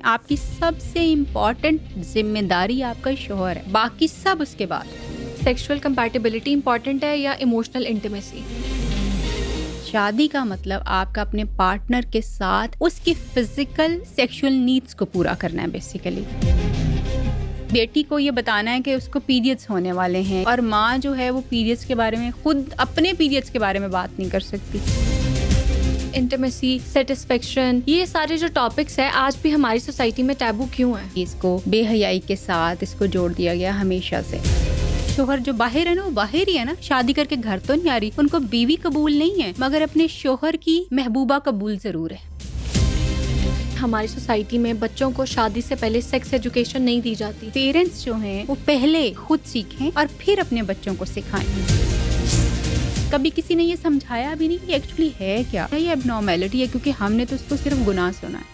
آپ کی سب سے امپورٹنٹ ذمہ داری آپ کا شوہر ہے, باقی سب اس کے بعد. سیکشول کمپیٹیبلٹی امپورٹنٹ ہے یا ایموشنل انٹیمیسی؟ شادی کا مطلب آپ کا اپنے پارٹنر کے ساتھ اس کی فزیکل سیکشول نیڈس کو پورا کرنا ہے. بیسیکلی بیٹی کو یہ بتانا ہے کہ اس کو پیریڈز ہونے والے ہیں, اور ماں جو ہے وہ پیریڈز کے بارے میں خود اپنے پیریڈز کے بارے میں بات نہیں کر سکتی. انٹیمیسی, سیٹسفیکشن, یہ سارے جو ٹاپکس ہیں آج بھی ہماری سوسائٹی میں ٹیبو کیوں ہیں؟ اس کو بے حیائی کے ساتھ اس کو جوڑ دیا گیا ہمیشہ سے. شوہر جو باہر ہے نا, وہ باہر ہی ہے نا, شادی کر کے گھر تو نہیں آ رہی. ان کو بیوی قبول نہیں ہے, مگر اپنے شوہر کی محبوبہ قبول ضرور ہے. ہماری سوسائٹی میں بچوں کو شادی سے پہلے سیکس ایجوکیشن نہیں دی جاتی. پیرنٹس جو ہیں وہ پہلے خود سیکھیں اور پھر اپنے بچوں کو سکھائیں. کبھی کسی نے یہ سمجھایا بھی نہیں کہ ایکچولی ہے کیا, یہ اب نارمیلٹی ہے, کیونکہ ہم نے تو اس کو صرف گناہ سنا ہے.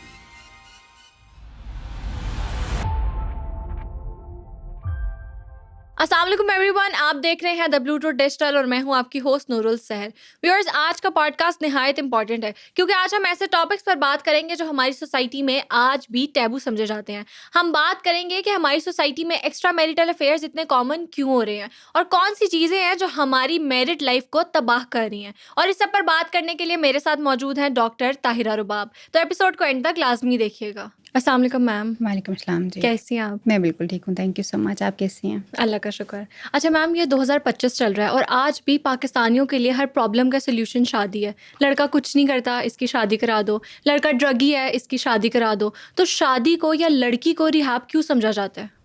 السلام علیکم ایوری ون, آپ دیکھ رہے ہیں دا بلو ٹروتھ ڈیجیٹل اور میں ہوں آپ کی ہوسٹ نورل سحر. ویورز, آج کا پوڈ کاسٹ نہایت امپورٹنٹ ہے کیونکہ آج ہم ایسے ٹاپکس پر بات کریں گے جو ہماری سوسائٹی میں آج بھی ٹیبو سمجھے جاتے ہیں. ہم بات کریں گے کہ ہماری سوسائٹی میں ایکسٹرا میریٹل افیئرز اتنے کامن کیوں ہو رہے ہیں اور کون سی چیزیں ہیں جو ہماری میرڈ لائف کو تباہ کر رہی ہیں. اور اس سب پر بات کرنے کے لیے میرے ساتھ موجود ہیں ڈاکٹر طاہرہ رباب. تو ایپیسوڈ کو اینڈ تک لازمی دیکھیے گا. السلام علیکم میم. وعلیکم السلام جی. کیسی ہیں آپ؟ میں بالکل ٹھیک ہوں, تھینک یو سو مچ. آپ کیسی ہیں؟ اللہ کا شکر. اچھا میم, یہ 2025 چل رہا ہے اور آج بھی پاکستانیوں کے لیے ہر پرابلم کا سلیوشن شادی ہے. لڑکا کچھ نہیں کرتا, اس کی شادی کرا دو. لڑکا ڈرگی ہے, اس کی شادی کرا دو. تو شادی کو یا لڑکی کو ریہاب کیوں سمجھا جاتا ہے؟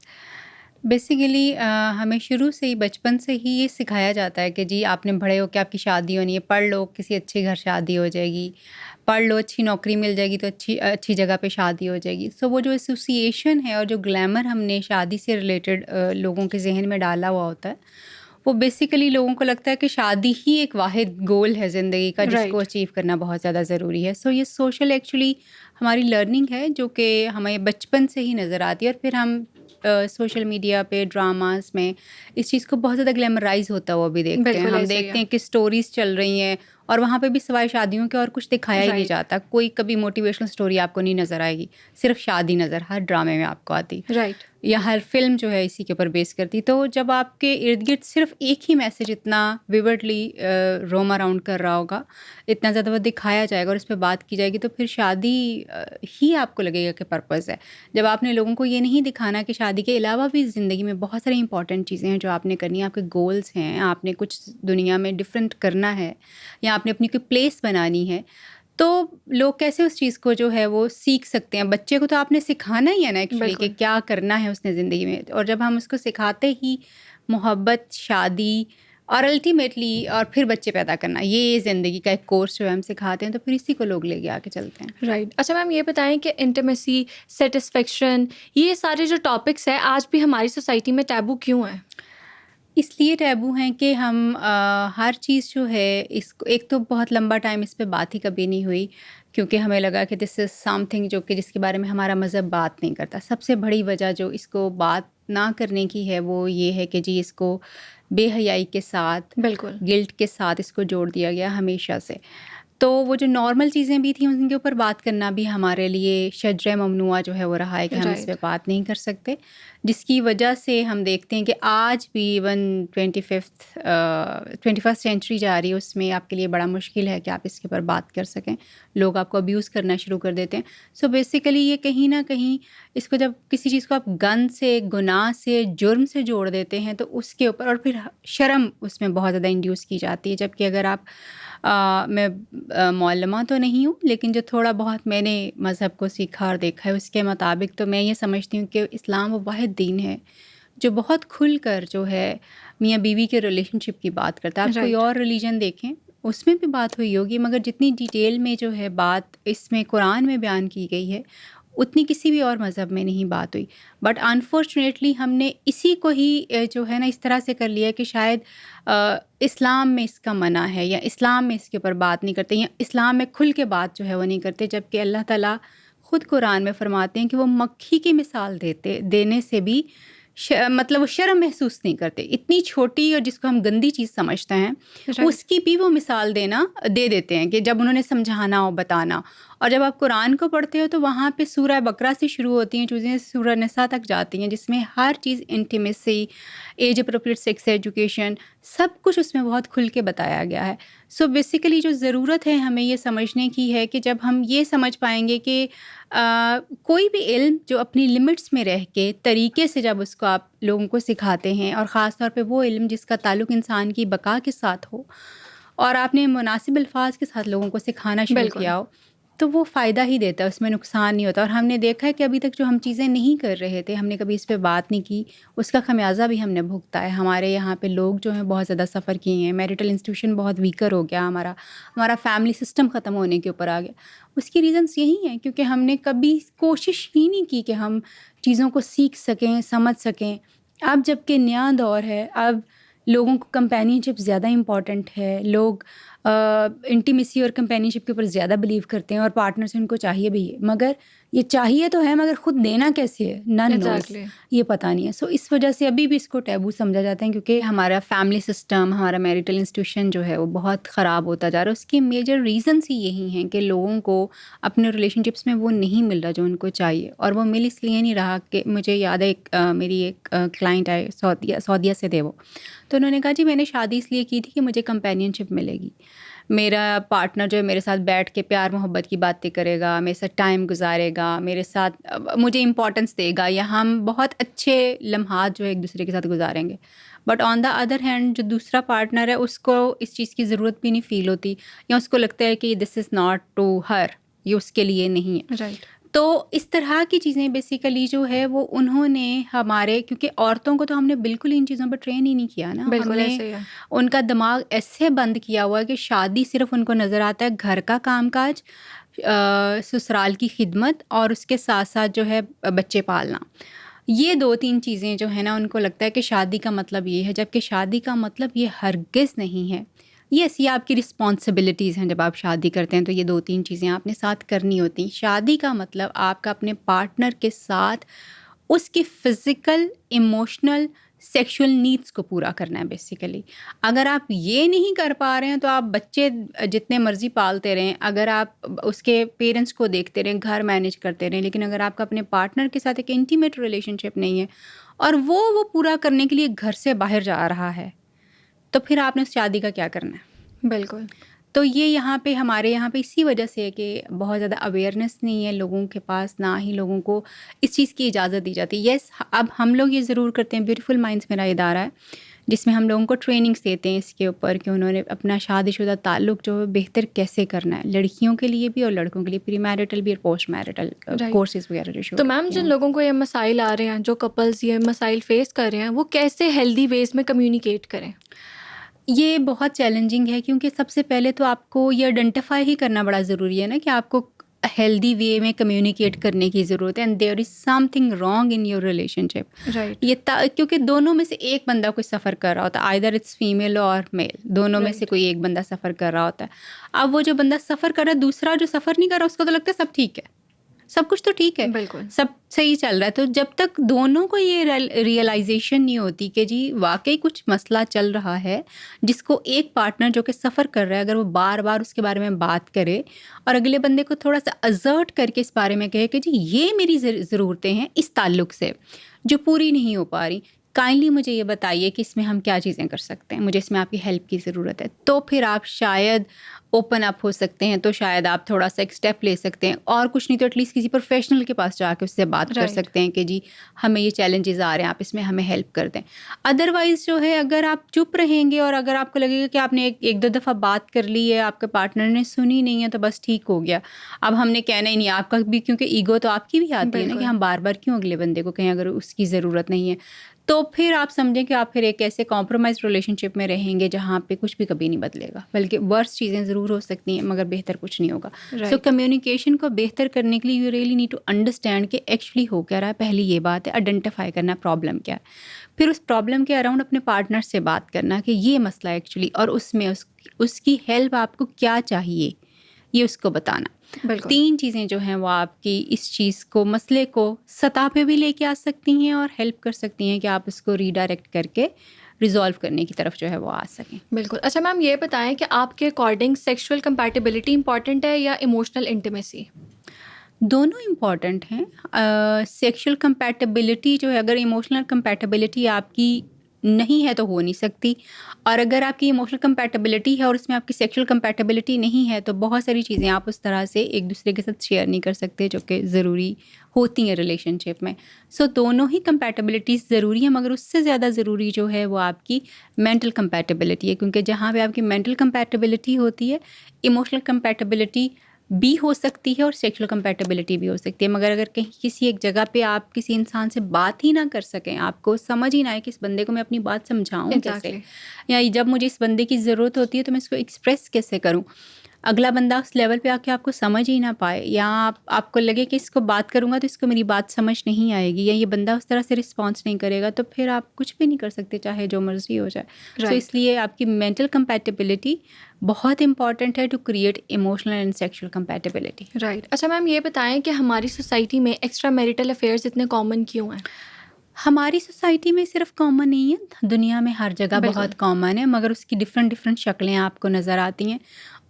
بیسیکلی ہمیں شروع سے ہی, بچپن سے ہی یہ سکھایا جاتا ہے کہ جی آپ نے بڑے ہو کے آپ کی شادی ہونی ہے, پڑھ لو, کسی اچھے گھر شادی ہو جائے گی, پڑھ لو, اچھی نوکری مل جائے گی تو اچھی جگہ پہ شادی ہو جائے گی. سو وہ جو ایسوسیشن ہے اور جو گلیمر ہم نے شادی سے ریلیٹڈ لوگوں کے ذہن میں ڈالا ہوا ہوتا ہے, وہ بیسیکلی لوگوں کو لگتا ہے کہ شادی ہی ایک واحد گول ہے زندگی کا جس کو اچیو کرنا بہت زیادہ ضروری ہے. سو یہ سوشل ایکچولی ہماری لرننگ ہے جو کہ ہمیں بچپن سے ہی نظر آتی ہے, اور پھر ہم سوشل میڈیا پہ ڈراماز میں اس چیز کو بہت زیادہ گلیمرائز ہوتا ہوا بھی دیکھتے ہیں. ہم دیکھتے ہیں کہ اسٹوریز چل رہی ہیں اور وہاں پہ بھی سوائے شادیوں کے اور کچھ دکھایا ہی نہیں جاتا. کوئی کبھی موٹیویشنل اسٹوری آپ کو نہیں نظر آئے گی, صرف شادی نظر ہر ڈرامے میں آپ کو آتی, یا ہر فلم جو ہے اسی کے اوپر بیس کرتی. تو جب آپ کے ارد گرد صرف ایک ہی میسج اتنا ویورڈلی روم اراؤنڈ کر رہا ہوگا, اتنا زیادہ وہ دکھایا جائے گا اور اس پہ بات کی جائے گی, تو پھر شادی ہی آپ کو لگے گا کہ پرپز ہے. جب آپ نے لوگوں کو یہ نہیں دکھانا کہ شادی کے علاوہ بھی زندگی میں بہت ساری امپورٹنٹ چیزیں ہیں جو آپ نے کرنی ہے, آپ کے گولس ہیں, آپ نے کچھ دنیا میں ڈفرینٹ کرنا ہے, یا آپ نے اپنی کوئی پلیس بنانی ہے, تو لوگ کیسے اس چیز کو جو ہے وہ سیکھ سکتے ہیں؟ بچے کو تو آپ نے سکھانا ہی ہے نا ایکچولی کہ کیا کرنا ہے اس نے زندگی میں. اور جب ہم اس کو سکھاتے ہی محبت, شادی اور الٹیمیٹلی اور پھر بچے پیدا کرنا, یہ زندگی کا ایک کورس جو ہم سکھاتے ہیں, تو پھر اسی کو لوگ لے کے آ کے چلتے ہیں. رائٹ. اچھا میم, یہ بتائیں کہ انٹیمیسی, سیٹسفیکشن, یہ سارے جو ٹاپکس ہیں آج بھی ہماری سوسائٹی میں ٹیبو کیوں ہیں؟ اس لیے ٹیبو ہیں کہ ہم ہر چیز جو ہے اس کو, ایک تو بہت لمبا ٹائم اس پہ بات ہی کبھی نہیں ہوئی, کیونکہ ہمیں لگا کہ دس از سم تھنگ جو کہ جس کے بارے میں ہمارا مذہب بات نہیں کرتا. سب سے بڑی وجہ جو اس کو بات نہ کرنے کی ہے وہ یہ ہے کہ جی اس کو بے حیائی کے ساتھ, بالکل گلٹ کے ساتھ اس کو جوڑ دیا گیا ہمیشہ سے. تو وہ جو نارمل چیزیں بھی تھیں ان کے اوپر بات کرنا بھی ہمارے لیے شجرہ ممنوعہ جو ہے وہ رہا ہے کہ ہم اس پہ بات نہیں کر سکتے, جس کی وجہ سے ہم دیکھتے ہیں کہ آج بھی ایون 21st سینچری جا رہی ہے, اس میں آپ کے لیے بڑا مشکل ہے کہ آپ اس کے اوپر بات کر سکیں. لوگ آپ کو ابیوز کرنا شروع کر دیتے ہیں. سو بیسیکلی یہ کہیں نہ کہیں اس کو جب کسی چیز کو آپ گن سے, گناہ سے, جرم سے جوڑ دیتے ہیں, تو اس کے اوپر اور پھر شرم اس میں بہت زیادہ انڈیوس کی جاتی ہے. جبکہ اگر آپ میں معلمہ تو نہیں ہوں, لیکن جو تھوڑا بہت میں نے مذہب کو سیکھا اور دیکھا ہے اس کے مطابق تو میں یہ سمجھتی ہوں کہ اسلام وہ واحد دین ہے جو بہت کھل کر جو ہے میاں بیوی کے ریلیشن شپ کی بات کرتا ہے. آپ کوئی اور ریلیجن دیکھیں اس میں بھی بات ہوئی ہوگی, مگر جتنی ڈیٹیل میں جو ہے بات اس میں قرآن میں بیان کی گئی ہے اتنی کسی بھی اور مذہب میں نہیں بات ہوئی. بٹ انفارچونیٹلی ہم نے اسی کو ہی جو ہے نا اس طرح سے کر لیا کہ شاید اسلام میں اس کا منع ہے, یا اسلام میں اس کے اوپر بات نہیں کرتے, یا اسلام میں کھل کے بات جو ہے وہ نہیں کرتے. جبکہ اللہ تعالیٰ خود قرآن میں فرماتے ہیں کہ وہ مکھی کی مثال دینے سے بھی مطلب وہ شرم محسوس نہیں کرتے. اتنی چھوٹی اور جس کو ہم گندی چیز سمجھتے ہیں اس کی بھی وہ مثال دے دیتے ہیں کہ جب انہوں نے سمجھانا ہو, بتانا. اور جب آپ قرآن کو پڑھتے ہو تو وہاں پہ سورہ بقرہ سے شروع ہوتی ہیں چیزیں، سورہ نساء تک جاتی ہیں، جس میں ہر چیز intimacy, age appropriate sex education, سب کچھ اس میں بہت کھل کے بتایا گیا ہے. سو بیسیکلی جو ضرورت ہے ہمیں یہ سمجھنے کی ہے کہ جب ہم یہ سمجھ پائیں گے کہ کوئی بھی علم جو اپنی لمٹس میں رہ کے طریقے سے جب اس کو آپ لوگوں کو سکھاتے ہیں، اور خاص طور پہ وہ علم جس کا تعلق انسان کی بقا کے ساتھ ہو، اور آپ نے مناسب الفاظ کے ساتھ لوگوں کو سکھانا شروع بالکل. کیا ہو، تو وہ فائدہ ہی دیتا ہے، اس میں نقصان نہیں ہوتا. اور ہم نے دیکھا ہے کہ ابھی تک جو ہم چیزیں نہیں کر رہے تھے، ہم نے کبھی اس پہ بات نہیں کی، اس کا خمیازہ بھی ہم نے بھگتا ہے. ہمارے یہاں پہ لوگ جو ہیں بہت زیادہ سفر کیے ہیں، میرٹل انسٹیٹیوشن بہت ویکر ہو گیا، ہمارا فیملی سسٹم ختم ہونے کے اوپر آ گیا. اس کی ریزنس یہی ہیں کیونکہ ہم نے کبھی کوشش ہی نہیں کی کہ ہم چیزوں کو سیکھ سکیں، سمجھ سکیں. اب جب کہ نیا دور ہے، اب لوگوں کو کمپینین شپ زیادہ امپورٹنٹ ہے، لوگ انٹیمیسی اور کمپینین شپ کے اوپر زیادہ بلیو کرتے ہیں، اور پارٹنر سے ان کو چاہیے بھی ہے، مگر یہ چاہیے تو ہے مگر خود دینا کیسے ہے، نن نوز، یہ پتہ نہیں ہے. سو اس وجہ سے ابھی بھی اس کو ٹیبو سمجھا جاتا ہے، کیونکہ ہمارا فیملی سسٹم، ہمارا میرٹل انسٹیٹیوشن جو ہے وہ بہت خراب ہوتا جا رہا ہے. اس کی میجر ریزنس ہی یہی ہیں کہ لوگوں کو اپنے ریلیشن شپس میں وہ نہیں مل رہا جو ان کو چاہیے. اور وہ مل اس لیے نہیں رہا کہ مجھے یاد ہے میری ایک کلائنٹ آئے سعودیہ سے تھے وہ، تو انہوں نے کہا جی میں نے شادی اس لیے کی تھی کہ مجھے کمپینین شپ ملے گی، میرا پارٹنر جو ہے میرے ساتھ بیٹھ کے پیار محبت کی باتیں کرے گا، میرے ساتھ ٹائم گزارے گا، میرے ساتھ مجھے امپورٹنس دے گا، یا ہم بہت اچھے لمحات جو ہے ایک دوسرے کے ساتھ گزاریں گے. But on the other hand جو دوسرا پارٹنر ہے اس کو اس چیز کی ضرورت بھی نہیں فیل ہوتی، یا اس کو لگتا ہے کہ دس از ناٹ ٹو ہر، یہ اس کے لیے نہیں ہے. رائٹ. تو اس طرح کی چیزیں بیسیکلی جو ہے وہ انہوں نے ہمارے، کیونکہ عورتوں کو تو ہم نے بالکل ان چیزوں پہ ٹرین ہی نہیں کیا نا، ہم نے ان کا دماغ ایسے بند کیا ہوا ہے کہ شادی صرف ان کو نظر آتا ہے گھر کا کام کاج، سسرال کی خدمت، اور اس کے ساتھ ساتھ جو ہے بچے پالنا. یہ 2-3 چیزیں جو ہے نا ان کو لگتا ہے کہ شادی کا مطلب یہ ہے، جبکہ شادی کا مطلب یہ ہرگز نہیں ہے. یس، یہ آپ کی رسپانسبلٹیز ہیں، جب آپ شادی کرتے ہیں تو یہ 2-3 چیزیں آپ نے ساتھ کرنی ہوتی ہیں. شادی کا مطلب آپ کا اپنے پارٹنر کے ساتھ اس کی فزیکل، ایموشنل، سیکشول نیڈس کو پورا کرنا ہے بیسیکلی. اگر آپ یہ نہیں کر پا رہے ہیں تو آپ بچے جتنے مرضی پالتے رہیں، اگر آپ اس کے پیرنٹس کو دیکھتے رہیں، گھر مینیج کرتے رہیں، لیکن اگر آپ کا اپنے پارٹنر کے ساتھ ایک انٹیمیٹ ریلیشن شپ نہیں ہے اور وہ پورا کرنے کے لیے گھر سے باہر جا رہا ہے، تو پھر آپ نے اس شادی کا کیا کرنا ہے؟ بالکل. تو یہ یہاں پہ ہمارے یہاں پہ اسی وجہ سے ہے کہ بہت زیادہ اویئرنیس نہیں ہے لوگوں کے پاس، نہ ہی لوگوں کو اس چیز کی اجازت دی جاتی. یس، اب ہم لوگ یہ ضرور کرتے ہیں، بیوٹیفل مائنڈس میرا ادارہ ہے جس میں ہم لوگوں کو ٹریننگس دیتے ہیں اس کے اوپر کہ انہوں نے اپنا شادی شدہ تعلق جو ہے بہتر کیسے کرنا ہے، لڑکیوں کے لیے بھی اور لڑکوں کے لیے، پری میرٹل بھی اور پوسٹ میرٹل کورسز وغیرہ جو شروع. تو میم جن لوگوں کو یہ مسائل آ رہے ہیں، جو کپلز یہ مسائل فیس کر رہے ہیں، وہ کیسے ہیلدی ویز میں کمیونیکیٹ کریں؟ یہ بہت چیلنجنگ ہے، کیونکہ سب سے پہلے تو آپ کو یہ آئیڈینٹیفائی ہی کرنا بڑا ضروری ہے نا کہ آپ کو ہیلدی وے میں کمیونیکیٹ کرنے کی ضرورت ہے، and there is some thing wrong in your relation ship. Right. یہ کیونکہ دونوں میں سے ایک بندہ کوئی سفر کر رہا ہوتا ہے، آئدر اٹس فیمیل اور میل، دونوں میں سے کوئی ایک بندہ سفر کر رہا ہوتا ہے. اب وہ جو بندہ سفر کر رہا ہے، دوسرا جو سفر نہیں کر رہا، اس کو تو لگتا ہے سب ٹھیک ہے، سب کچھ تو ٹھیک ہے، بالکل سب صحیح چل رہا ہے. تو جب تک دونوں کو یہ ریئلائزیشن نہیں ہوتی کہ جی واقعی کچھ مسئلہ چل رہا ہے، جس کو ایک پارٹنر جو کہ سفر کر رہا ہے اگر وہ بار بار اس کے بارے میں بات کرے اور اگلے بندے کو تھوڑا سا ازرٹ کر کے اس بارے میں کہے کہ جی یہ میری ضرورتیں ہیں اس تعلق سے جو پوری نہیں ہو پا رہی، کائنڈلی مجھے یہ بتائیے کہ اس میں ہم کیا چیزیں کر سکتے ہیں، مجھے اس میں آپ کی ہیلپ کی ضرورت ہے. تو پھر آپ شاید اوپن اپ ہو سکتے ہیں، تو شاید آپ تھوڑا سا ایک اسٹیپ لے سکتے ہیں، اور کچھ نہیں تو ایٹ لیسٹ کسی پروفیشنل کے پاس جا کے اس سے بات کر سکتے ہیں کہ جی ہمیں یہ چیلنجز آ رہے ہیں، آپ اس میں ہمیں ہیلپ کر دیں. ادروائز جو ہے اگر آپ چپ رہیں گے اور اگر آپ کو لگے گا کہ آپ نے ایک دو دفعہ بات کر لی ہے، آپ کے پارٹنر نے سنی نہیں ہے، تو بس ٹھیک ہو گیا، اب ہم نے کہنا ہی نہیں. آپ کا بھی کیونکہ ایگو تو آپ کی بھی آتی ہے نا کہ ہم بار بار کیوں اگلے بندے کو کہیں اگر اس کی ضرورت نہیں ہے. تو پھر آپ سمجھیں کہ آپ پھر ایک ایسے کمپرومائز ریلیشن شپ میں رہیں گے جہاں پہ کچھ بھی کبھی نہیں بدلے گا، بلکہ ورس چیزیں ضرور ہو سکتی ہیں مگر بہتر کچھ نہیں ہوگا. سو کمیونیکیشن کو بہتر کرنے کے لیے you really need to understand کہ ایکچولی ہو کیا رہا ہے. پہلی یہ بات ہے آئیڈینٹیفائی کرنا پرابلم کیا ہے، پھر اس پرابلم کے اراؤنڈ اپنے پارٹنر سے بات کرنا کہ یہ مسئلہ ایکچولی، اور اس میں اس کی ہیلپ آپ کو کیا چاہیے، یہ اس کو بتانا. بالکل 3 چیزیں جو ہیں وہ آپ کی اس چیز کو مسئلے کو سطح پہ بھی لے کے آ سکتی ہیں اور ہیلپ کر سکتی ہیں کہ آپ اس کو ریڈائریکٹ کر کے ریزالو کرنے کی طرف جو ہے وہ آ سکیں. بالکل. اچھا میم یہ بتائیں کہ آپ کے اکارڈنگ سیکشول کمپیٹیبلٹی امپورٹنٹ ہے یا ایموشنل انٹیمیسی؟ دونوں امپورٹنٹ ہیں. سیکشل کمپیٹیبلٹی جو ہے اگر ایموشنل کمپیٹیبلٹی آپ کی نہیں ہے تو ہو نہیں سکتی, اور اگر آپ کی ایموشنل کمپیٹیبلٹی ہے اور اس میں آپ کی سیکشل کمپیٹیبلٹی نہیں ہے تو بہت ساری چیزیں آپ اس طرح سے ایک دوسرے کے ساتھ شیئر نہیں کر سکتے جو کہ ضروری ہوتی ہیں ریلیشن شپ میں. سو دونوں ہی کمپیٹیبلٹیز ضروری ہیں, مگر اس سے زیادہ ضروری جو ہے وہ آپ کی مینٹل کمپیٹیبلٹی ہے, کیونکہ جہاں پہ آپ کی مینٹل کمپیٹیبلٹی ہوتی ہے ایموشنل کمپیٹیبلٹی بھی ہو سکتی ہے اور سیکشل کمپیٹیبلٹی بھی ہو سکتی ہے. مگر اگر کہیں کسی ایک جگہ پہ آپ کسی انسان سے بات ہی نہ کر سکیں, آپ کو سمجھ ہی نہ آئے کہ اس بندے کو میں اپنی بات سمجھاؤں کیسے, یا جب مجھے اس بندے کی ضرورت ہوتی ہے تو میں اس کو ایکسپریس کیسے کروں, اگلا بندہ اس لیول پہ آ کے آپ کو سمجھ ہی نہ پائے, یا آپ کو لگے کہ اس کو بات کروں گا تو اس کو میری بات سمجھ نہیں آئے گی, یا یہ بندہ اس طرح سے رسپانس نہیں کرے گا, تو پھر آپ کچھ بھی نہیں کر سکتے چاہے جو مرضی ہو جائے. سو اس لیے آپ کی مینٹل کمپیٹیبلٹی بہت امپورٹنٹ ہے to create emotional and sexual compatibility. Right. اچھا میم یہ بتائیں کہ ہماری سوسائٹی میں ایکسٹرا میریٹل افیئرز اتنے کامن کیوں ہیں؟ ہماری سوسائٹی میں صرف کامن نہیں ہے, دنیا میں ہر جگہ بہت کامن ہے, مگر اس کی ڈفرینٹ شکلیں آپ کو نظر آتی ہیں,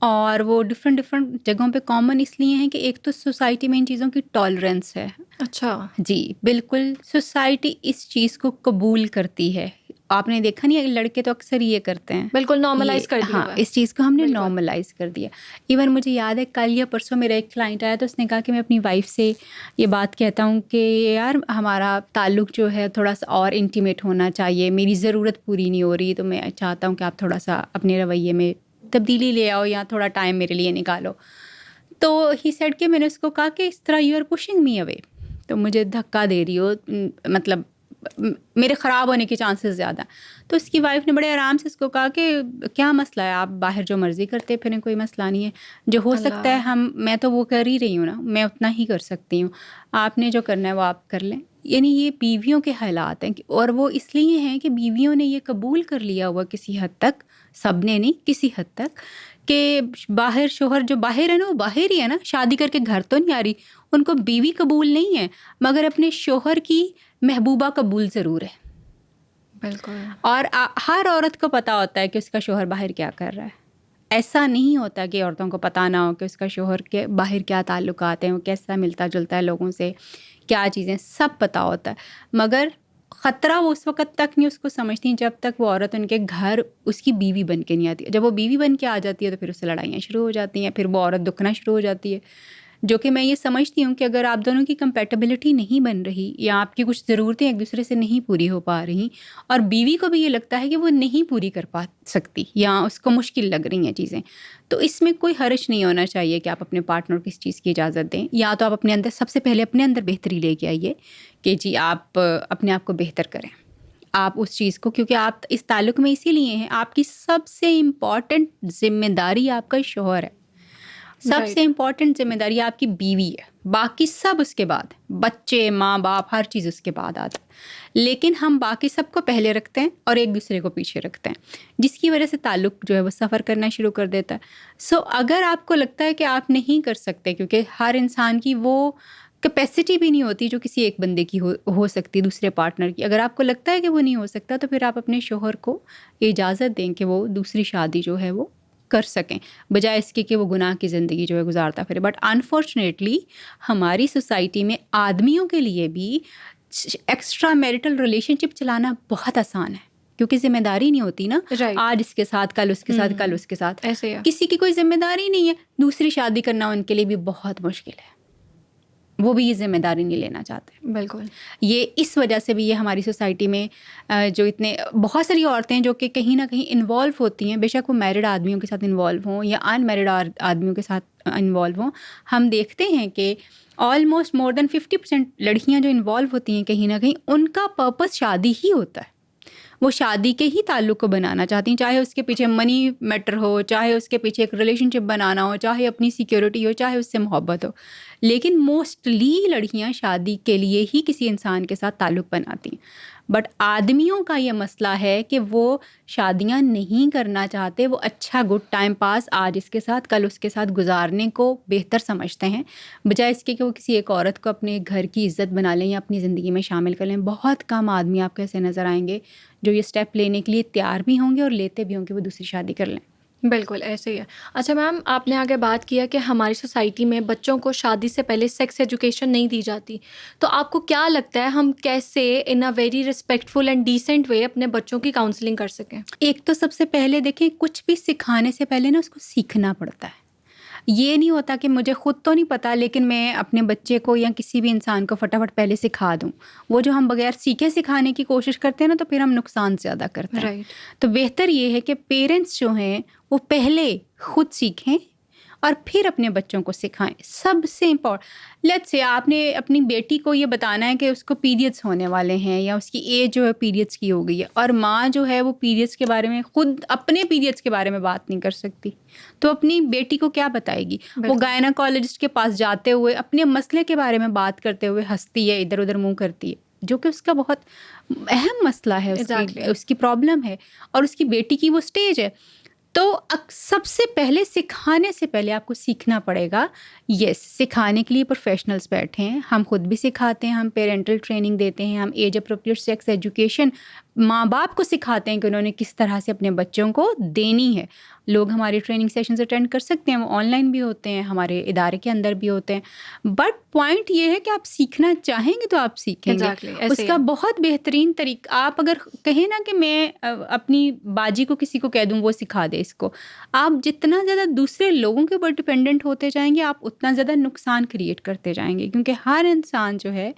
اور وہ ڈفرینٹ جگہوں پہ کامن اس لیے ہیں کہ ایک تو سوسائٹی میں ان چیزوں کی ٹالرنس ہے. اچھا جی بالکل, سوسائٹی اس چیز کو قبول کرتی ہے. آپ نے دیکھا نہیں, لڑکے تو اکثر یہ کرتے ہیں, بالکل نارملائز کر دیا. ہاں اس چیز کو ہم نے نارملائز کر دیا. ایون مجھے یاد ہے کل یا پرسوں میرا ایک کلائنٹ آیا تو اس نے کہا کہ میں اپنی وائف سے یہ بات کہتا ہوں کہ یار ہمارا تعلق جو ہے تھوڑا سا اور انٹیمیٹ ہونا چاہیے, میری ضرورت پوری نہیں ہو رہی, تو میں چاہتا ہوں کہ آپ تھوڑا سا اپنے رویے میں تبدیلی لے آؤ یا تھوڑا ٹائم میرے لیے نکالو. تو ہی سیڈ کہ میں نے اس کو کہا کہ اس طرح یو آر پشنگ می اوے, تو مجھے دھکا دے رہی ہو, مطلب میرے خراب ہونے کے چانسز زیادہ. تو اس کی وائف نے بڑے آرام سے اس کو کہا کہ کیا مسئلہ ہے, آپ باہر جو مرضی کرتے پھریں, کوئی مسئلہ نہیں ہے, جو ہو سکتا ہے میں تو وہ کر ہی رہی ہوں نا, میں اتنا ہی کر سکتی ہوں, آپ نے جو کرنا ہے وہ آپ کر لیں. یعنی یہ بیویوں کے حالات ہیں, اور وہ اس لیے ہیں کہ بیویوں نے یہ قبول کر لیا ہوا کسی حد تک, سب نے نہیں کسی حد تک, کہ باہر شوہر جو باہر ہے نا وہ باہر ہی ہے نا, شادی کر کے گھر تو نہیں آ رہی, ان کو بیوی قبول نہیں ہے مگر اپنے شوہر کی محبوبہ قبول ضرور ہے. بالکل. اور ہر عورت کو پتہ ہوتا ہے کہ اس کا شوہر باہر کیا کر رہا ہے. ایسا نہیں ہوتا کہ عورتوں کو پتہ نہ ہو کہ اس کا شوہر کے باہر کیا تعلقات ہیں, وہ کیسا ملتا جلتا ہے لوگوں سے, کیا چیزیں, سب پتہ ہوتا ہے. مگر خطرہ وہ اس وقت تک نہیں اس کو سمجھتی جب تک وہ عورت ان کے گھر اس کی بیوی بن کے نہیں آتی. جب وہ بیوی بن کے آ جاتی ہے تو پھر اس سے لڑائیاں شروع ہو جاتی ہیں, پھر وہ عورت دکھنا شروع ہو جاتی ہے. جو کہ میں یہ سمجھتی ہوں کہ اگر آپ دونوں کی کمپیٹیبلٹی نہیں بن رہی, یا آپ کی کچھ ضرورتیں ایک دوسرے سے نہیں پوری ہو پا رہی, اور بیوی کو بھی یہ لگتا ہے کہ وہ نہیں پوری کر پا سکتی یا اس کو مشکل لگ رہی ہیں چیزیں, تو اس میں کوئی حرج نہیں ہونا چاہیے کہ آپ اپنے پارٹنر کو اس چیز کی اجازت دیں. یا تو آپ اپنے اندر سب سے پہلے اپنے اندر بہتری لے کے آئیے کہ جی آپ اپنے آپ کو بہتر کریں, آپ اس چیز کو, کیونکہ آپ اس تعلق میں اسی لیے ہیں, آپ کی سب سے امپورٹنٹ ذمہ داری آپ کا شوہر ہے, سب سے امپورٹنٹ ذمہ داری آپ کی بیوی ہے, باقی سب اس کے بعد, بچے, ماں باپ, ہر چیز اس کے بعد آتا ہے. لیکن ہم باقی سب کو پہلے رکھتے ہیں اور ایک دوسرے کو پیچھے رکھتے ہیں, جس کی وجہ سے تعلق جو ہے وہ سفر کرنا شروع کر دیتا ہے. سو اگر آپ کو لگتا ہے کہ آپ نہیں کر سکتے, کیونکہ ہر انسان کی وہ کیپیسٹی بھی نہیں ہوتی جو کسی ایک بندے کی ہو سکتی, دوسرے پارٹنر کی, اگر آپ کو لگتا ہے کہ وہ نہیں ہو سکتا تو پھر آپ اپنے شوہر کو اجازت دیں کہ وہ دوسری شادی جو ہے وہ کر سکیں, بجائے اس کے کہ وہ گناہ کی زندگی جو ہے گزارتا پھرے. بٹ انفارچونیٹلی ہماری سوسائٹی میں آدمیوں کے لیے بھی ایکسٹرا میرٹل ریلیشن شپ چلانا بہت آسان ہے, کیونکہ ذمہ داری نہیں ہوتی نا, آج اس کے ساتھ, کل اس کے ساتھ, کل اس کے ساتھ, کسی کی کوئی ذمہ داری نہیں ہے. دوسری شادی کرنا ان کے لیے بھی بہت مشکل ہے, وہ بھی یہ ذمہ داری نہیں لینا چاہتے. بالکل. یہ اس وجہ سے بھی یہ ہماری سوسائٹی میں جو اتنے بہت ساری عورتیں جو کہ کہیں نہ کہیں انوالو ہوتی ہیں, بے شک وہ میرڈ آدمیوں کے ساتھ انوالو ہوں یا ان میرڈ آدمیوں کے ساتھ انوالو ہوں, ہم دیکھتے ہیں کہ آلموسٹ مور دین 50% لڑکیاں جو انوالو ہوتی ہیں کہیں نہ کہیں ان کا پرپس شادی ہی ہوتا ہے. وہ شادی کے ہی تعلق کو بنانا چاہتی ہیں, چاہے اس کے پیچھے منی میٹر ہو, چاہے اس کے پیچھے ایک ریلیشن شپ بنانا ہو, چاہے اپنی سیکیورٹی ہو, چاہے اس سے محبت ہو. لیکن موسٹلی لڑکیاں شادی کے لیے ہی کسی انسان کے ساتھ تعلق بناتی ہیں. بٹ آدمیوں کا یہ مسئلہ ہے کہ وہ شادیاں نہیں کرنا چاہتے. وہ اچھا گڈ ٹائم پاس آج اس کے ساتھ کل اس کے ساتھ گزارنے کو بہتر سمجھتے ہیں بجائے اس کے کہ وہ کسی ایک عورت کو اپنے گھر کی عزت بنا لیں یا اپنی زندگی میں شامل کر لیں. بہت کم آدمی آپ کو ایسے نظر آئیں گے جو یہ اسٹیپ لینے کے لیے تیار بھی ہوں گے اور لیتے بھی ہوں گے وہ دوسری شادی کر لیں. بالکل ایسے ہی ہے. اچھا میم، آپ نے آگے بات کیا کہ ہماری سوسائٹی میں بچوں کو شادی سے پہلے سیکس ایجوکیشن نہیں دی جاتی، تو آپ کو کیا لگتا ہے ہم کیسے in a very respectful and decent way اپنے بچوں کی کاؤنسلنگ کر سکیں؟ ایک تو سب سے پہلے دیکھیں، کچھ بھی سکھانے سے پہلے نا اس کو سیکھنا پڑتا ہے. یہ نہیں ہوتا کہ مجھے خود تو نہیں پتا لیکن میں اپنے بچے کو یا کسی بھی انسان کو فٹافٹ پہلے سکھا دوں. وہ جو ہم بغیر سیکھے سکھانے کی کوشش کرتے ہیں نا تو پھر ہم نقصان زیادہ کرتے ہیں. رائٹ. تو بہتر یہ ہے کہ پیرنٹس جو ہیں وہ پہلے خود سیکھیں اور پھر اپنے بچوں کو سکھائیں. سب سے لیٹس سے آپ نے اپنی بیٹی کو یہ بتانا ہے کہ اس کو پیریڈس ہونے والے ہیں یا اس کی ایج جو ہے پیریڈس کی ہو گئی ہے، اور ماں جو ہے وہ پیریڈس کے بارے میں خود اپنے پیریڈس کے بارے میں بات نہیں کر سکتی، تو اپنی بیٹی کو کیا بتائے گی؟ وہ گائناکالوجسٹ کے پاس جاتے ہوئے اپنے مسئلے کے بارے میں بات کرتے ہوئے ہنستی ہے، ادھر ادھر منہ کرتی ہے، جو کہ اس کا بہت اہم مسئلہ ہے، اس کی پرابلم ہے اور اس کی بیٹی کی وہ سٹیج ہے. تو سب سے پہلے سکھانے سے پہلے آپ کو سیکھنا پڑے گا. یس، سکھانے کے لیے پروفیشنلز بیٹھے ہیں، ہم خود بھی سکھاتے ہیں، ہم پیرنٹل ٹریننگ دیتے ہیں، ہم ایج اپروپریٹ سیکس ایجوکیشن ماں باپ کو سکھاتے ہیں کہ انہوں نے کس طرح سے اپنے بچوں کو دینی ہے. لوگ ہماری ٹریننگ سیشنز اٹینڈ کر سکتے ہیں، وہ آن لائن بھی ہوتے ہیں، ہمارے ادارے کے اندر بھی ہوتے ہیں. بٹ پوائنٹ یہ ہے کہ آپ سیکھنا چاہیں گے تو آپ سیکھیں گے. اس کا بہت بہترین طریقہ، آپ اگر کہیں نا کہ میں اپنی باجی کو کسی کو کہہ دوں وہ سکھا دے اس کو، آپ جتنا زیادہ دوسرے لوگوں کے اوپر ڈپینڈنٹ ہوتے جائیں گے آپ اتنا زیادہ نقصان کریٹ کرتے جائیں گے. کیونکہ ہر انسان جو ہے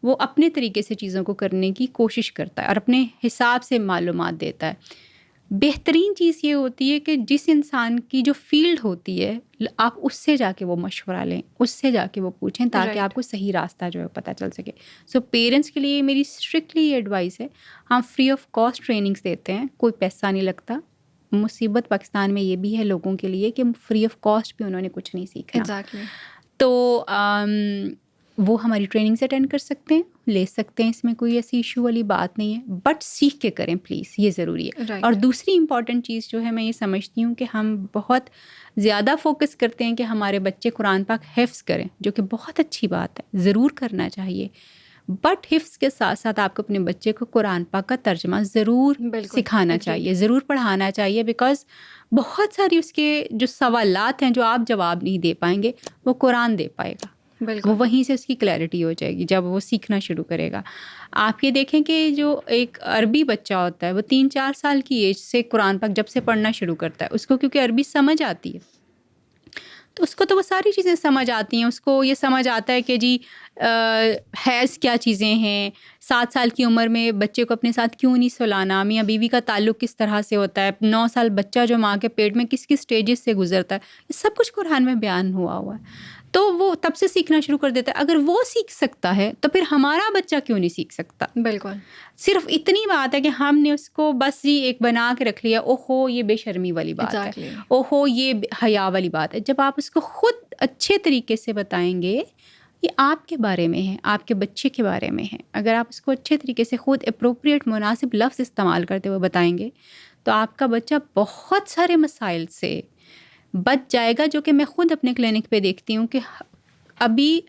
وہ اپنے طریقے سے چیزوں کو کرنے کی کوشش کرتا ہے اور اپنے حساب سے معلومات دیتا ہے. بہترین چیز یہ ہوتی ہے کہ جس انسان کی جو فیلڈ ہوتی ہے آپ اس سے جا کے وہ مشورہ لیں، اس سے جا کے وہ پوچھیں تاکہ آپ کو صحیح راستہ جو ہے پتہ چل سکے. سو پیرنٹس کے لیے میری اسٹرکٹلی یہ ایڈوائس ہے، ہم فری آف کاسٹ ٹریننگس دیتے ہیں، کوئی پیسہ نہیں لگتا. مصیبت پاکستان میں یہ بھی ہے لوگوں کے لیے کہ فری آف کاسٹ بھی انہوں نے کچھ نہیں سیکھا. تو وہ ہماری ٹریننگ سے اٹینڈ کر سکتے ہیں، لے سکتے ہیں، اس میں کوئی ایسی ایشو والی بات نہیں ہے. بٹ سیکھ کے کریں پلیز، یہ ضروری ہے. اور دوسری امپورٹنٹ چیز جو ہے میں یہ سمجھتی ہوں کہ ہم بہت زیادہ فوکس کرتے ہیں کہ ہمارے بچے قرآن پاک حفظ کریں، جو کہ بہت اچھی بات ہے، ضرور کرنا چاہیے. بٹ حفظ کے ساتھ ساتھ آپ کو اپنے بچے کو قرآن پاک کا ترجمہ ضرور سکھانا چاہیے، ضرور پڑھانا چاہیے. بیکاز بہت ساری اس کے جو سوالات ہیں جو آپ جواب نہیں دے پائیں گے وہ قرآن دے پائے گا. وہ وہیں سے اس کی کلیئرٹی ہو جائے گی جب وہ سیکھنا شروع کرے گا. آپ یہ دیکھیں کہ جو ایک عربی بچہ ہوتا ہے وہ 3-4 سال کی ایج سے قرآن پاک جب سے پڑھنا شروع کرتا ہے، اس کو کیونکہ عربی سمجھ آتی ہے تو اس کو تو وہ ساری چیزیں سمجھ آتی ہیں. اس کو یہ سمجھ آتا ہے کہ جی حیض کیا چیزیں ہیں، 7 سال کی عمر میں بچے کو اپنے ساتھ کیوں نہیں سلانا، میاں بیوی کا تعلق کس طرح سے ہوتا ہے، 9 سال بچہ جو ماں کے پیٹ میں کس کس سٹیجز سے گزرتا ہے، یہ سب کچھ قرآن میں بیان ہوا ہے. تو وہ تب سے سیکھنا شروع کر دیتا ہے. اگر وہ سیکھ سکتا ہے تو پھر ہمارا بچہ کیوں نہیں سیکھ سکتا؟ بالکل. صرف اتنی بات ہے کہ ہم نے اس کو بس ایک بنا کے رکھ لیا، اوہو یہ بے شرمی والی بات ہے، اوہو یہ حیا والی بات ہے. جب آپ اس کو خود اچھے طریقے سے بتائیں گے، یہ آپ کے بارے میں ہے، آپ کے بچے کے بارے میں ہے. اگر آپ اس کو اچھے طریقے سے خود اپروپریٹ مناسب لفظ استعمال کرتے ہوئے بتائیں گے تو آپ کا بچہ بہت سارے مسائل سے بچ جائے گا. جو کہ میں خود اپنے کلینک پہ دیکھتی ہوں کہ ابھی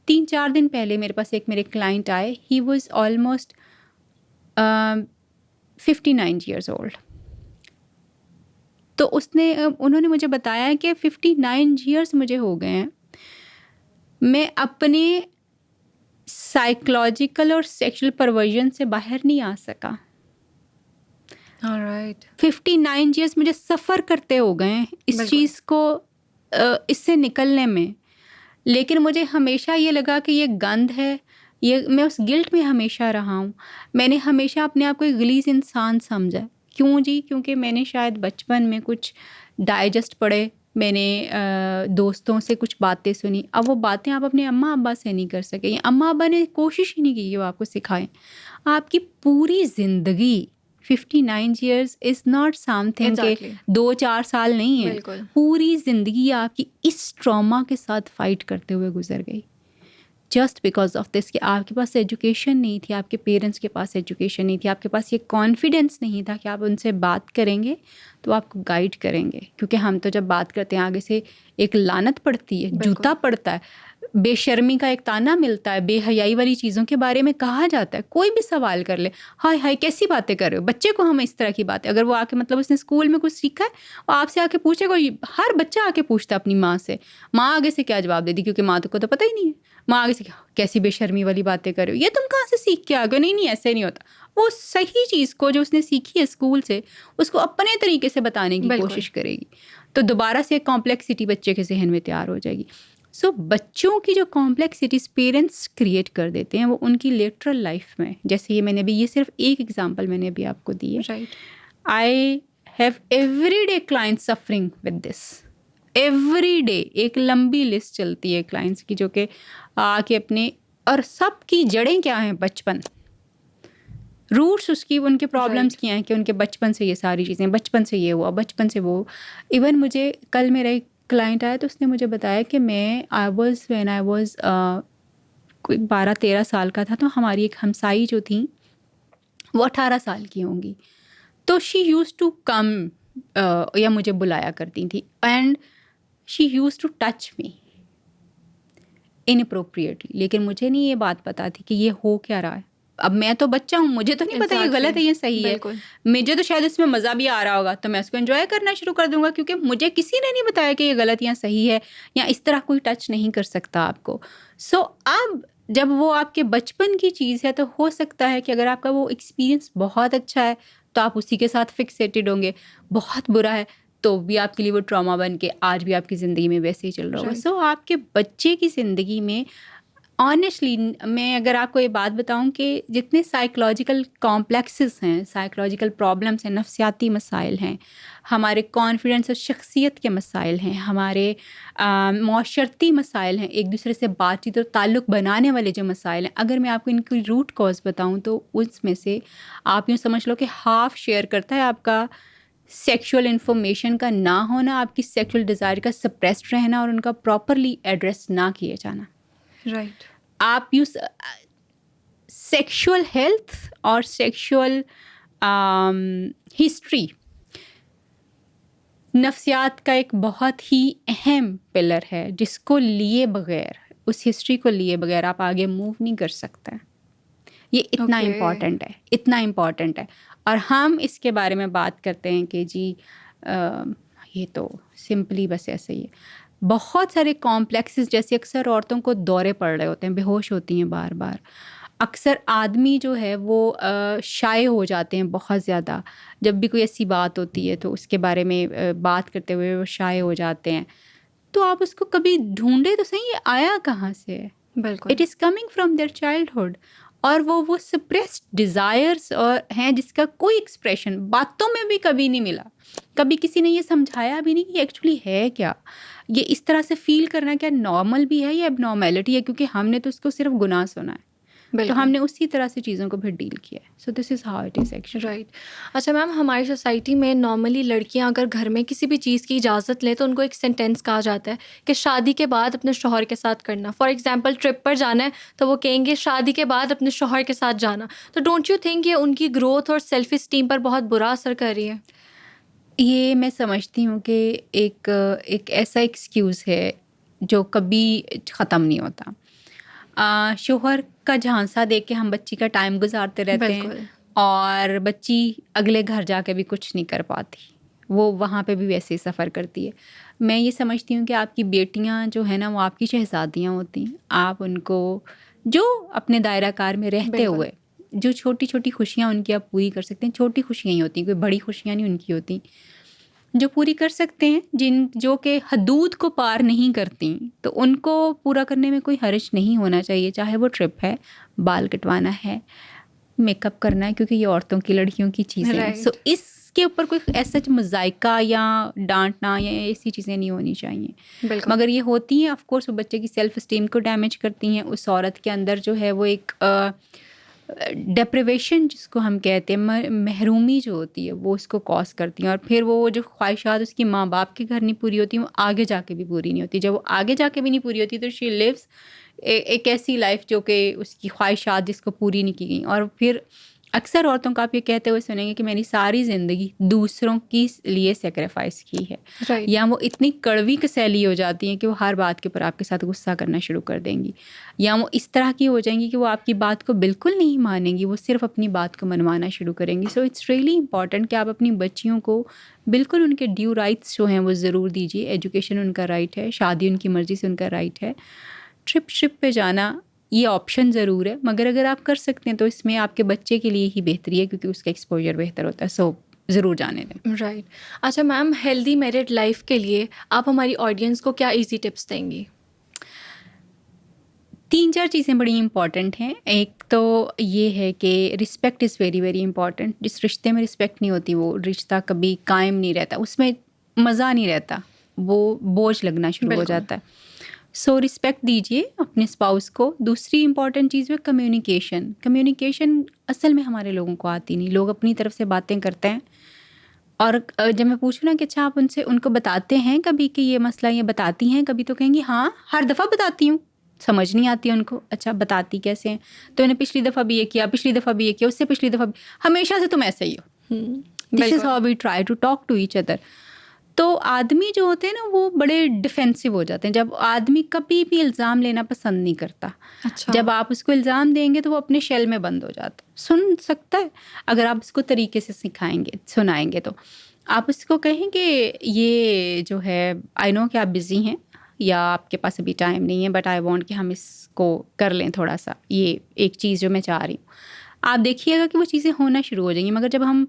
3-4 دن پہلے میرے پاس میرے کلائنٹ آئے. He was almost 59 years old. تو انہوں نے مجھے بتایا کہ 59 ایئرس مجھے ہو گئے ہیں، میں اپنے سائیکولوجیکل اور سیکشل پرورژن سے باہر نہیں آ سکا. 59 ایئرس مجھے سفر کرتے ہو گئے ہیں اس چیز کو، اس سے نکلنے میں. لیکن مجھے ہمیشہ یہ لگا کہ یہ گند ہے، یہ میں اس گلٹ میں ہمیشہ رہا ہوں. میں نے ہمیشہ اپنے آپ کو ایک غلیظ انسان سمجھا. کیوں جی؟ کیونکہ میں نے شاید بچپن میں کچھ ڈائجسٹ پڑھے، میں نے دوستوں سے کچھ باتیں سنی. اب وہ باتیں آپ اپنے اماں ابا سے نہیں کر سکے، اماں ابا نے کوشش ہی نہیں کی کہ وہ آپ کو سکھائیں. آپ کی پوری زندگی 59 years is not something کہ Exactly. 2-4 سال نہیں ہے, بالکل. پوری زندگی آپ کی اس ٹراما کے ساتھ فائٹ کرتے ہوئے گزر گئی جسٹ بیکاز آف دس کہ آپ کے پاس ایجوکیشن نہیں تھی, آپ کے پیرنٹس کے پاس ایجوکیشن نہیں تھی, آپ کے پاس یہ کانفیڈینس نہیں تھا کہ آپ ان سے بات کریں گے تو آپ کو گائیڈ کریں گے. کیونکہ ہم تو جب بات کرتے ہیں آگے سے ایک لعنت پڑتی ہے, جوتا پڑتا ہے, بے شرمی کا ایک تانا ملتا ہے, بے حیائی والی چیزوں کے بارے میں کہا جاتا ہے. کوئی بھی سوال کر لے, ہائے ہائے کیسی باتیں کر رہے ہو, بچے کو ہم اس طرح کی باتیں, اگر وہ آ کے مطلب اس نے اسکول میں کچھ سیکھا ہے اور آپ سے آ کے پوچھے, کوئی ہر بچہ آ کے پوچھتا ہے اپنی ماں سے, ماں آگے سے کیا جواب دے دی, کیونکہ ماں کو تو پتہ ہی نہیں ہے, ماں آگے سے کیسی بے شرمی والی باتیں کر رہے ہو, یہ تم کہاں سے سیکھ کے آ گئے, نہیں ایسے نہیں ہوتا. وہ صحیح چیز کو جو اس نے سیکھی ہے اسکول سے, اس کو اپنے طریقے سے بتانے کی کوشش کرے گی, تو دوبارہ سے ایک کمپلیکسٹی بچے کے ذہن میں تیار ہو جائے گی. سو بچوں کی جو کمپلیکسٹیز پیرنٹس کریٹ کر دیتے ہیں وہ ان کی لیٹرل لائف میں, جیسے یہ میں نے ابھی, یہ صرف ایک ایگزامپل میں نے ابھی آپ کو دی ہے. I have every day client suffering with this, every day ایک لمبی لسٹ چلتی ہے کلائنٹس کی جو کہ آ کے اپنے, اور سب کی جڑیں کیا ہیں, بچپن, روٹس اس کی ان کے پرابلمس کیا ہیں کہ ان کے بچپن سے یہ ساری چیزیں, بچپن سے یہ ہوا, بچپن سے وہ. ایون مجھے کل میرا ایک کلائنٹ آیا تو اس نے مجھے بتایا کہ میں وین آئی واز کوئی 12-13 سال کا تھا, تو ہماری ایک ہمسائی جو تھیں وہ 18 سال کی ہوں گی, تو شی یوز ٹو کم یا مجھے بلایا کرتی تھی, and she use to touch me inappropriately. لیکن مجھے نہیں یہ بات پتا تھی کہ یہ ہو کیا رہا ہے. اب میں تو بچہ ہوں, مجھے تو نہیں پتا یہ غلط ہے یہ صحیح ہے, مجھے تو شاید اس میں مزہ بھی آ رہا ہوگا, تو میں اس کو انجوائے کرنا شروع کر دوں گا, کیونکہ مجھے کسی نے نہیں بتایا کہ یہ غلط یا صحیح ہے, یا اس طرح کوئی ٹچ نہیں کر سکتا آپ کو. سو اب جب وہ آپ کے بچپن کی چیز ہے تو ہو سکتا ہے کہ اگر آپ کا وہ ایکسپیرئنس بہت اچھا ہے تو آپ اسی کے ساتھ فکسیٹڈ ہوں گے, بہت برا ہے تو بھی آپ کے لیے وہ ٹراما بن کے آج بھی آپ کی زندگی میں ویسے ہی چل رہا ہوگا. سو آپ کے بچے کی زندگی میں آنیسٹلی میں اگر آپ کو یہ بات بتاؤں کہ جتنے سائیکولوجیکل کمپلیکسز ہیں, سائیکولوجیکل پرابلمس ہیں, نفسیاتی مسائل ہیں, ہمارے کانفیڈنس اور شخصیت کے مسائل ہیں, ہمارے معاشرتی مسائل ہیں, ایک دوسرے سے بات چیت اور تعلق بنانے والے جو مسائل ہیں, اگر میں آپ کو ان کی روٹ کاز بتاؤں تو اس میں سے آپ یوں سمجھ لو کہ ہاف شیئر کرتا ہے آپ کا سیکشول انفارمیشن کا نہ ہونا, آپ کی سیکشول ڈیزائر کا سپریسڈ رہنا اور ان کا پراپرلی ایڈریس نہ کیے جانا. رائٹ. آپ یوں سیکشول ہیلتھ اور سیکشول ہسٹری نفسیات کا ایک بہت ہی اہم پلر ہے, جس کو لیے بغیر, اس ہسٹری کو لیے بغیر آپ آگے موو نہیں کر سکتے. یہ اتنا امپورٹنٹ ہے, اتنا امپورٹنٹ ہے. اور ہم اس کے بارے میں بات کرتے ہیں کہ جی یہ تو سمپلی بس ایسے ہی ہے. بہت سارے کمپلیکسز, جیسے اکثر عورتوں کو دورے پڑ رہے ہوتے ہیں, بے ہوش ہوتی ہیں بار بار. اکثر آدمی جو ہے وہ شائع ہو جاتے ہیں بہت زیادہ, جب بھی کوئی ایسی بات ہوتی ہے تو اس کے بارے میں بات کرتے ہوئے وہ شائع ہو جاتے ہیں. تو آپ اس کو کبھی ڈھونڈے تو صحیح, یہ آیا کہاں سے ہے. بالکل. It is coming from their childhood, اور وہ سپریسڈ ڈیزائرس اور ہیں جس کا کوئی ایکسپریشن باتوں میں بھی کبھی نہیں ملا, کبھی کسی نے یہ سمجھایا بھی نہیں کہ ایکچولی ہے کیا. یہ اس طرح سے فیل کرنا کیا نارمل بھی ہے یا اب نارمیلٹی ہے, کیونکہ ہم نے تو اس کو صرف گناہ سنا ہے, تو ہم نے اسی طرح سے چیزوں کو پھر ڈیل کیا ہے. So this is how it is actually. Right. اچھا میم, ہماری سوسائٹی میں نارملی لڑکیاں اگر گھر میں کسی بھی چیز کی اجازت لیں تو ان کو ایک سینٹینس کہا جاتا ہے کہ شادی کے بعد اپنے شوہر کے ساتھ کرنا. فار ایگزامپل ٹرپ پر جانا ہے تو وہ کہیں گے شادی کے بعد اپنے شوہر کے ساتھ جانا. تو ڈونٹ یو تھنک یہ ان کی گروتھ اور سیلف اسٹیم پر بہت برا اثر کر رہی ہے؟ یہ میں سمجھتی ہوں کہ ایک ایسا ایکسکیوز ہے جو کبھی ختم نہیں ہوتا. شوہر کا جھانسا دے کے ہم بچی کا ٹائم گزارتے رہتے ہیں, اور بچی اگلے گھر جا کے بھی کچھ نہیں کر پاتی, وہ وہاں پہ بھی ویسے ہی سفر کرتی ہے. میں یہ سمجھتی ہوں کہ آپ کی بیٹیاں جو ہیں نا وہ آپ کی شہزادیاں ہوتی ہیں. آپ ان کو جو اپنے دائرہ کار میں رہتے ہوئے جو چھوٹی چھوٹی خوشیاں ان کی آپ پوری کر سکتے ہیں, چھوٹی خوشیاں ہی ہوتی ہیں, کوئی بڑی خوشیاں نہیں ان کی ہوتی, جو پوری کر سکتے ہیں, جو کہ حدود کو پار نہیں کرتی, تو ان کو پورا کرنے میں کوئی حرج نہیں ہونا چاہیے. چاہے وہ ٹرپ ہے, بال کٹوانا ہے, میک اپ کرنا ہے, کیونکہ یہ عورتوں کی لڑکیوں کی چیزیں ہیں. سو اس کے اوپر کوئی ایسا مذائقہ یا ڈانٹنا یا ایسی چیزیں نہیں ہونی چاہیے. مگر یہ ہوتی ہیں آف کورس, وہ بچے کی سیلف اسٹیم کو ڈیمیج کرتی ہیں. اس عورت کے اندر جو ہے وہ ایک ڈپریویشن جس کو ہم کہتے ہیں، محرومی جو ہوتی ہے وہ اس کو کاز کرتی ہیں، اور پھر وہ جو خواہشات اس کی ماں باپ کے گھر نہیں پوری ہوتی، وہ آگے جا کے بھی پوری نہیں ہوتی. جب وہ آگے جا کے بھی نہیں پوری ہوتی تو شی لیوز ایک ایسی لائف جو کہ اس کی خواہشات جس کو پوری نہیں کی گئیں. اور پھر اکثر عورتوں کو آپ یہ کہتے ہوئے سنیں گے کہ میں نے ساری زندگی دوسروں کی لیے سیکریفائس کی ہے، رائٹ. یا وہ اتنی کڑوی کسیلی ہو جاتی ہیں کہ وہ ہر بات کے اوپر آپ کے ساتھ غصہ کرنا شروع کر دیں گی، یا وہ اس طرح کی ہو جائیں گی کہ وہ آپ کی بات کو بالکل نہیں مانیں گی، وہ صرف اپنی بات کو منوانا شروع کریں گی. سو اٹس ریئلی امپورٹنٹ کہ آپ اپنی بچیوں کو بالکل ان کے ڈیو رائٹس جو ہیں وہ ضرور دیجیے. ایجوکیشن ان کا رائٹ ہے، شادی ان کی مرضی سے ان کا رائٹ ہے. ٹرپ پہ جانا یہ آپشن ضرور ہے، مگر اگر آپ کر سکتے ہیں تو اس میں آپ کے بچے کے لیے ہی بہتری ہے، کیونکہ اس کا ایکسپوجر بہتر ہوتا ہے. سو ضرور جانے دیں. رائٹ. اچھا میم، ہیلدی میرڈ لائف کے لیے آپ ہماری آڈینس کو کیا ایزی ٹپس دیں گی؟ 3-4 چیزیں بڑی امپورٹنٹ ہیں. ایک تو یہ ہے کہ respect is very very important. جس رشتے میں رسپیکٹ نہیں ہوتی وہ رشتہ کبھی قائم نہیں رہتا، اس میں مزہ نہیں رہتا، وہ بوجھ لگنا شروع ہو جاتا ہے. سو رسپیکٹ دیجیے اپنے اسپاؤس کو. دوسری امپورٹنٹ چیز ہے کمیونیکیشن. کمیونیکیشن اصل میں ہمارے لوگوں کو آتی نہیں. لوگ اپنی طرف سے باتیں کرتے ہیں، اور جب میں پوچھوں نا کہ اچھا آپ ان کو بتاتے ہیں کبھی کہ یہ مسئلہ یہ بتاتی ہیں کبھی، تو کہیں گی ہاں ہر دفعہ بتاتی ہوں. سمجھ نہیں آتی ان کو. اچھا بتاتی کیسے ہیں؟ تو انہیں پچھلی دفعہ بھی یہ کیا، پچھلی دفعہ بھی یہ کیا، اس سے پچھلی دفعہ بھی، ہمیشہ سے تم ایسے ہی ہو. This is how we try to talk to ایچ ادر. تو آدمی جو ہوتے ہیں نا وہ بڑے ڈیفینسو ہو جاتے ہیں. جب آدمی کبھی بھی الزام لینا پسند نہیں کرتا، جب آپ اس کو الزام دیں گے تو وہ اپنے شیل میں بند ہو جاتا. سن سکتا ہے اگر آپ اس کو طریقے سے سکھائیں گے، سنائیں گے. تو آپ اس کو کہیں کہ یہ جو ہے آئی نو کہ آپ بزی ہیں یا آپ کے پاس ابھی ٹائم نہیں ہے، بٹ آئی وانٹ کہ ہم اس کو کر لیں تھوڑا سا، یہ ایک چیز جو میں چاہ رہی ہوں. آپ دیکھیے گا کہ وہ چیزیں ہونا شروع ہو جائیں گی. مگر جب ہم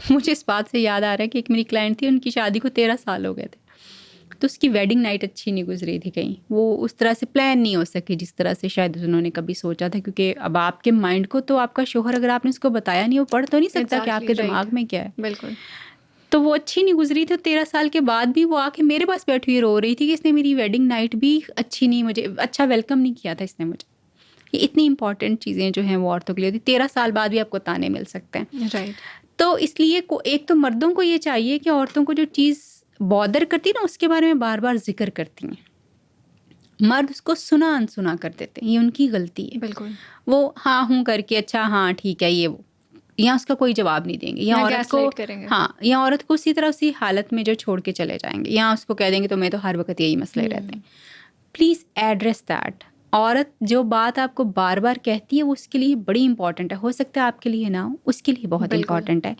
مجھے اس بات سے یاد آ رہا ہے کہ ایک میری کلائنٹ تھی، ان کی شادی کو 13 سال ہو گئے تھے، تو اس کی ویڈنگ نائٹ اچھی نہیں گزری تھی. کہیں وہ اس طرح سے پلان نہیں ہو سکی جس طرح سے شاید انہوں نے کبھی سوچا تھا. کیونکہ اب آپ کے مائنڈ کو تو آپ کا شوہر اگر آپ نے اس کو بتایا نہیں، وہ پڑھ تو نہیں سکتا کہ آپ کے دماغ میں کیا ہے. بالکل. تو وہ اچھی نہیں گزری تھی. 13 سال کے بعد بھی وہ آ کے میرے پاس بیٹھی ہوئی رو رہی تھی کہ اس نے میری ویڈنگ نائٹ بھی اچھی نہیں، مجھے اچھا ویلکم نہیں کیا تھا اس نے مجھے. یہ اتنی امپورٹنٹ چیزیں جو ہیں وہ عورتوں کے لیے ہوتی. 13 سال بعد بھی آپ کو تانے مل سکتے ہیں. رائٹ. تو اس لیے ایک تو مردوں کو یہ چاہیے کہ عورتوں کو جو چیز بادر کرتی نا اس کے بارے میں بار بار ذکر کرتی ہیں. مرد اس کو سنا انسنا کر دیتے ہیں، یہ ان کی غلطی ہے. بالکل. وہ ہاں ہوں کر کے اچھا ہاں ٹھیک ہے یہ وہ، یا اس کا کوئی جواب نہیں دیں گے، یا عورت کو ہاں یا عورت کو اسی طرح اسی حالت میں جو چھوڑ کے چلے جائیں گے، یا اس کو کہہ دیں گے تو میں تو ہر وقت یہی مسئلے رہتے ہیں. Please address that. عورت جو بات آپ کو بار بار کہتی ہے وہ اس کے لیے بڑی امپورٹنٹ ہے. ہو سکتا ہے آپ کے لیے نہ ہو، اس کے لیے بہت امپورٹنٹ ہے.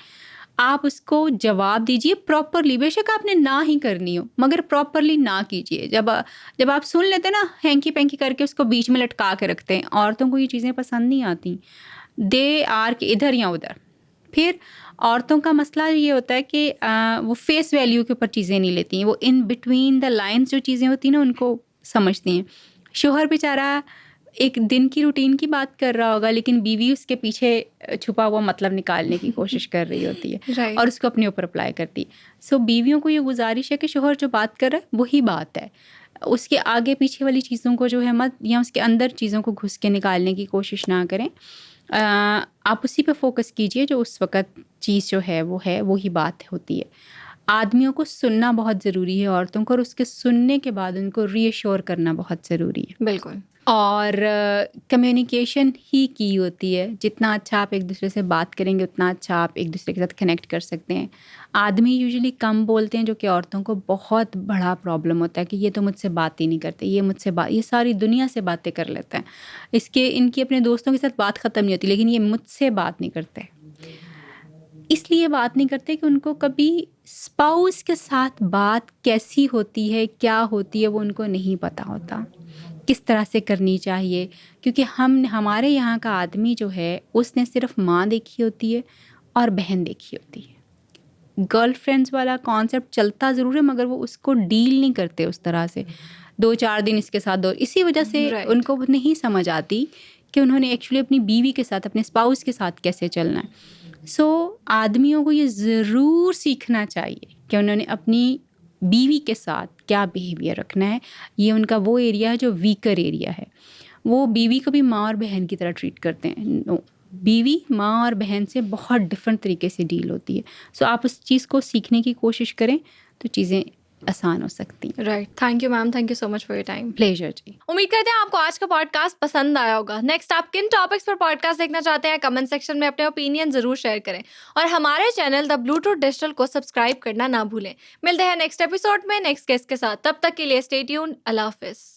آپ اس کو جواب دیجیے پراپرلی. بے شک آپ نے نہ ہی کرنی ہو مگر پراپرلی نہ کیجیے. جب آپ سن لیتے نا ہینکی پینکی کر کے اس کو بیچ میں لٹکا کے رکھتے ہیں. عورتوں کو یہ چیزیں پسند نہیں آتی. دے آر کہ ادھر یا ادھر. پھر عورتوں کا مسئلہ یہ ہوتا ہے کہ وہ فیس ویلیو کے اوپر چیزیں نہیں لیتی ہیں. وہ ان بٹوین دا لائنس جو چیزیں ہوتی ہیں نا ان کو سمجھتی ہیں. شوہر بیچارہ ایک دن کی روٹین کی بات کر رہا ہوگا لیکن بیوی اس کے پیچھے چھپا ہوا مطلب نکالنے کی کوشش کر رہی ہوتی ہے اور اس کو اپنے اوپر اپلائی کرتی ہے. سو بیویوں کو یہ گزارش ہے کہ شوہر جو بات کر رہا ہے وہی بات ہے. اس کے آگے پیچھے والی چیزوں کو جو ہے مت، یا اس کے اندر چیزوں کو گھس کے نکالنے کی کوشش نہ کریں. آپ اسی پہ فوکس کیجیے جو اس وقت چیز جو ہے وہی بات ہوتی ہے. آدمیوں کو سننا بہت ضروری ہے عورتوں کو، اور اس کے سننے کے بعد ان کو ری ایشور کرنا بہت ضروری ہے. بالکل. اور کمیونیکیشن ہی کی ہوتی ہے. جتنا اچھا آپ ایک دوسرے سے بات کریں گے اتنا اچھا آپ ایک دوسرے کے ساتھ کنیکٹ کر سکتے ہیں. آدمی یوزلی کم بولتے ہیں جو کہ عورتوں کو بہت بڑا پرابلم ہوتا ہے کہ یہ تو مجھ سے بات ہی نہیں کرتے، یہ مجھ سے یہ ساری دنیا سے باتیں کر لیتے ہیں، ان کی اپنے دوستوں کے ساتھ بات ختم نہیں ہوتی، لیکن یہ مجھ سے بات نہیں کرتے. اس لیے بات نہیں کرتے کہ ان کو کبھی اسپاؤس کے ساتھ بات کیسی ہوتی ہے، کیا ہوتی ہے، وہ ان کو نہیں پتہ ہوتا کس طرح سے کرنی چاہیے. کیونکہ ہمارے یہاں کا آدمی جو ہے اس نے صرف ماں دیکھی ہوتی ہے اور بہن دیکھی ہوتی ہے. گرل فرینڈس والا کانسیپٹ چلتا ضرور ہے مگر وہ اس کو ڈیل نہیں کرتے اس طرح سے. 2-4 دن اس کے ساتھ اسی وجہ سے ان کو نہیں سمجھ آتی کہ انہوں نے ایکچولی اپنی بیوی کے ساتھ، اپنے اسپاؤس کے ساتھ کیسے چلنا ہے. سو آدمیوں کو یہ ضرور سیکھنا چاہیے کہ انہوں نے اپنی بیوی کے ساتھ کیا بیہیویئر رکھنا ہے. یہ ان کا وہ ایریا ہے جو ویکر ایریا ہے. وہ بیوی کو بھی ماں اور بہن کی طرح ٹریٹ کرتے ہیں. نو، بیوی ماں اور بہن سے بہت ڈفرینٹ طریقے سے ڈیل ہوتی ہے. سو آپ اس چیز کو سیکھنے کی کوشش کریں تو چیزیں آسان ہو سکتی ہیں. Right. Thank you ma'am, thank you so much for your time. Pleasure جی. امید کرتے ہیں آپ کو آج کا پوڈ کاسٹ پسند آیا ہوگا. نیکسٹ آپ کن ٹاپکس پر پوڈ کاسٹ دیکھنا چاہتے ہیں کمنٹ سیکشن میں اپنے اوپینین ضرور شیئر کریں, اور ہمارے چینل دا بلوٹوتھ ڈیجیٹل کو سبسکرائب کرنا نہ بھولیں. ملتے ہیں نیکسٹ ایپیسوڈ میں نیکسٹ گیسٹ کے ساتھ. تب تک کے لیے اسٹے ٹیونڈ. اللہ حافظ.